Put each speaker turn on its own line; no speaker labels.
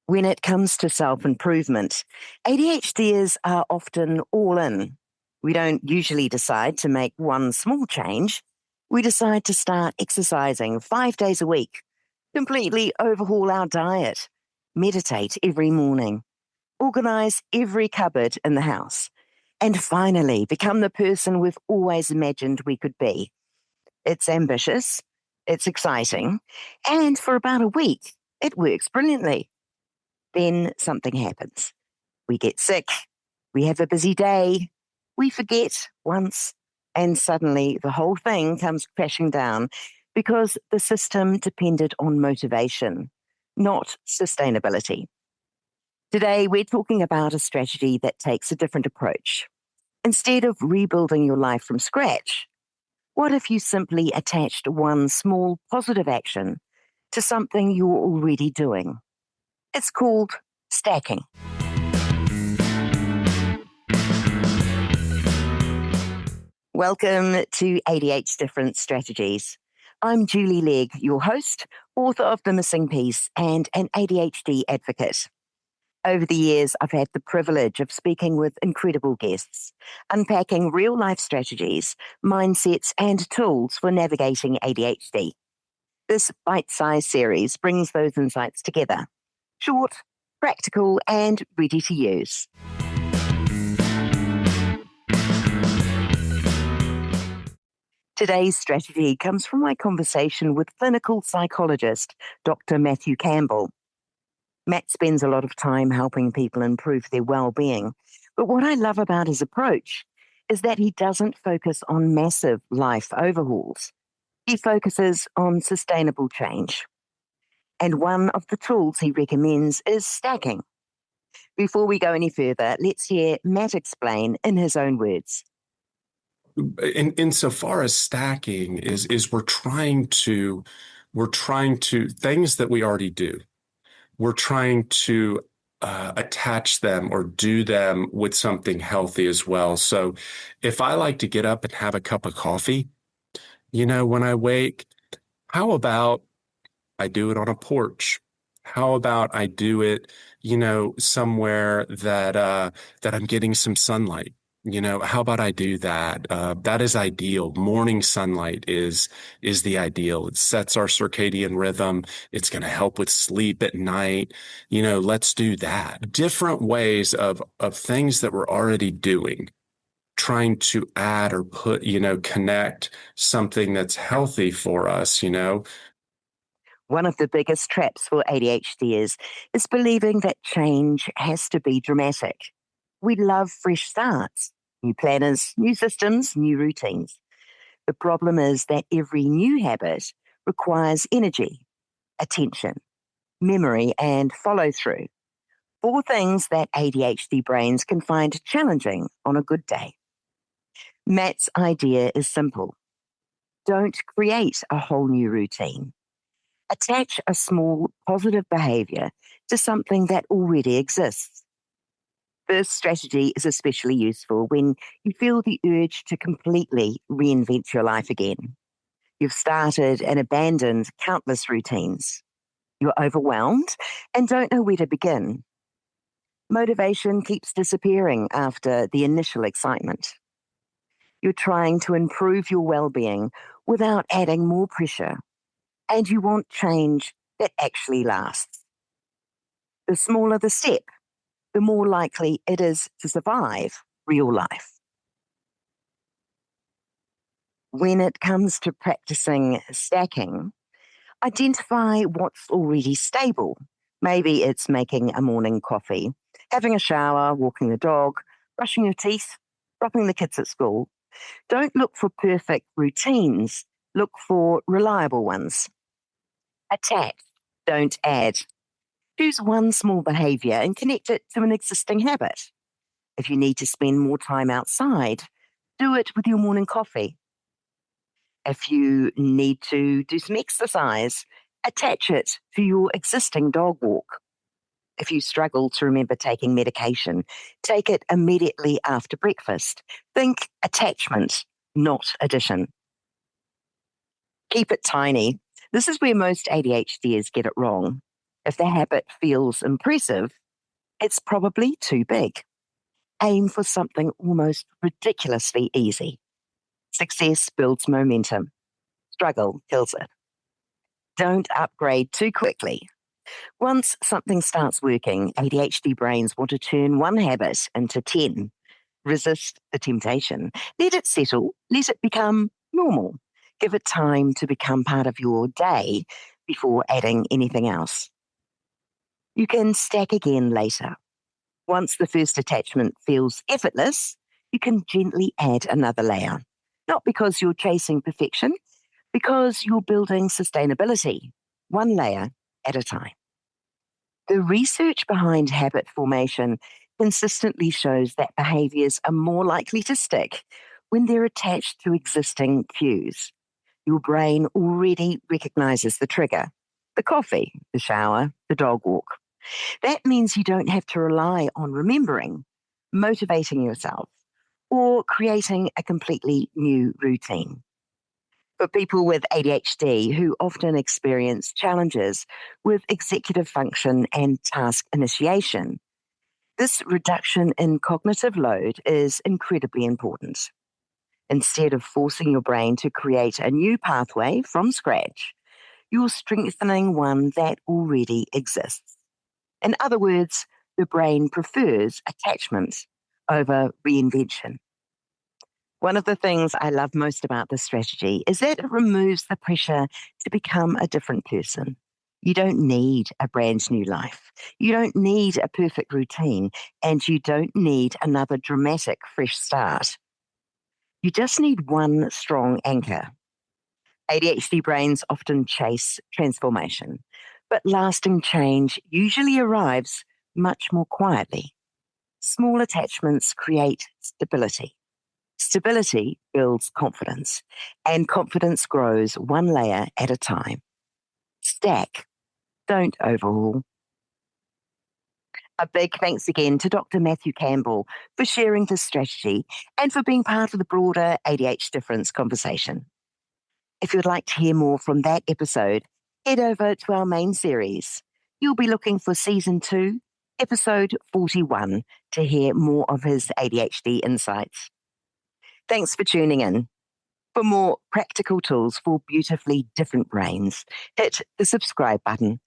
When it comes to self-improvement, ADHDers are often all in. We don't usually decide to make one small change. We decide to start exercising 5 days a week, completely overhaul our diet, meditate every morning, organize every cupboard in the house, and finally become the person we've always imagined we could be. It's ambitious, it's exciting, and for about a week, it works brilliantly. Then something happens. We get sick, we have a busy day, we forget once, and suddenly the whole thing comes crashing down because the system depended on motivation, not sustainability. Today, we're talking about a strategy that takes a different approach. Instead of rebuilding your life from scratch, what if you simply attached one small positive action to something you're already doing? It's called stacking. Welcome to ADH Different Strategies. I'm Julie Legg, your host, author of The Missing Piece, and an ADHD advocate. Over the years, I've had the privilege of speaking with incredible guests, unpacking real-life strategies, mindsets, and tools for navigating ADHD. This bite-sized series brings those insights together. Short, practical, and ready to use. Today's strategy comes from my conversation with clinical psychologist, Dr. Matthew Campbell. Matt spends a lot of time helping people improve their well-being. But what I love about his approach is that he doesn't focus on massive life overhauls. He focuses on sustainable change. And one of the tools he recommends is stacking. Before we go any further, let's hear Matt explain in his own words.
Insofar as stacking is we're trying to things that we already do. We're trying to attach them or do them with something healthy as well. So if I like to get up and have a cup of coffee, when I wake, how about I do it on a porch? How about I do it, somewhere that I'm getting some sunlight? How about I do that? That is ideal. Morning sunlight is the ideal. It sets our circadian rhythm. It's going to help with sleep at night. Let's do that. Different ways of things that we're already doing, trying to add or put, connect something that's healthy for us,
One of the biggest traps for ADHDers is believing that change has to be dramatic. We love fresh starts, new planners, new systems, new routines. The problem is that every new habit requires energy, attention, memory, and follow through. Four things that ADHD brains can find challenging on a good day. Matt's idea is simple. Don't create a whole new routine. Attach a small positive behaviour to something that already exists. This strategy is especially useful when you feel the urge to completely reinvent your life again. You've started and abandoned countless routines. You're overwhelmed and don't know where to begin. Motivation keeps disappearing after the initial excitement. You're trying to improve your well-being without adding more pressure, and you want change that actually lasts. The smaller the step, the more likely it is to survive real life. When it comes to practicing stacking, identify what's already stable. Maybe it's making a morning coffee, having a shower, walking the dog, brushing your teeth, dropping the kids at school. Don't look for perfect routines, look for reliable ones. Attach, don't add. Choose one small behaviour and connect it to an existing habit. If you need to spend more time outside, do it with your morning coffee. If you need to do some exercise, attach it to your existing dog walk. If you struggle to remember taking medication, take it immediately after breakfast. Think attachment, not addition. Keep it tiny. This is where most ADHDers get it wrong. If the habit feels impressive, it's probably too big. Aim for something almost ridiculously easy. Success builds momentum. Struggle kills it. Don't upgrade too quickly. Once something starts working, ADHD brains want to turn one habit into 10. Resist the temptation. Let it settle. Let it become normal. Give it time to become part of your day before adding anything else. You can stack again later. Once the first attachment feels effortless, you can gently add another layer. Not because you're chasing perfection, because you're building sustainability, one layer at a time. The research behind habit formation consistently shows that behaviours are more likely to stick when they're attached to existing cues. Your brain already recognises the trigger: the coffee, the shower, the dog walk. That means you don't have to rely on remembering, motivating yourself, or creating a completely new routine. For people with ADHD who often experience challenges with executive function and task initiation, this reduction in cognitive load is incredibly important. Instead of forcing your brain to create a new pathway from scratch, you're strengthening one that already exists. In other words, the brain prefers attachment over reinvention. One of the things I love most about this strategy is that it removes the pressure to become a different person. You don't need a brand new life. You don't need a perfect routine, and you don't need another dramatic fresh start. You just need one strong anchor. ADHD brains often chase transformation, but lasting change usually arrives much more quietly. Small attachments create stability. Stability builds confidence, and confidence grows one layer at a time. Stack, don't overhaul. A big thanks again to Dr. Matthew Campbell for sharing this strategy and for being part of the broader ADHD difference conversation. If you'd like to hear more from that episode, head over to our main series. You'll be looking for season 2, episode 41, to hear more of his ADHD insights. Thanks for tuning in. For more practical tools for beautifully different brains, hit the subscribe button